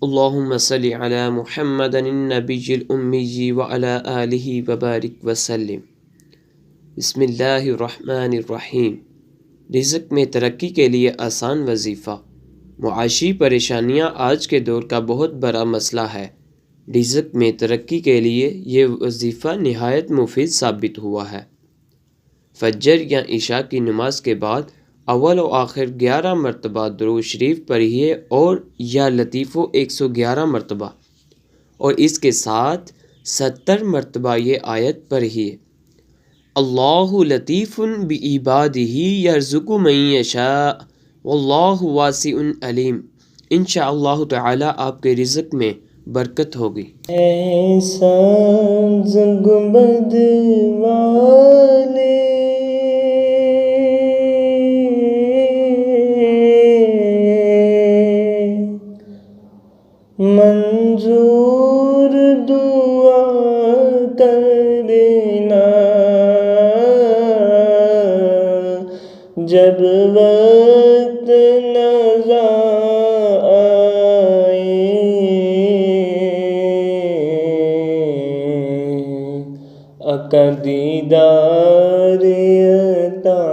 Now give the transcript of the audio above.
اللهم صل على محمد النبی الأمی وعلى آلہ وبارک وسلم۔ بسم اللہ الرحمن الرحیم۔ رزق میں ترقی کے لیے آسان وظیفہ۔ معاشی پریشانیاں آج کے دور کا بہت بڑا مسئلہ ہے۔ رزق میں ترقی کے لیے یہ وظیفہ نہایت مفید ثابت ہوا ہے۔ فجر یا عشاء کی نماز کے بعد اول و آخر 11 مرتبہ درود شریف پڑھیے اور یا لطیف 111 مرتبہ، اور اس کے ساتھ 70 مرتبہ یہ آیت پڑھیے: اللہ لطیف بعبادہ یرزق من یشاء واللہ واسع علیم۔ انشاءاللہ تعالی آپ کے رزق میں برکت ہوگی۔ احسان گنبد والے منظور دعا کرنا، جب وقت نظر آئے آقا دیدار عطا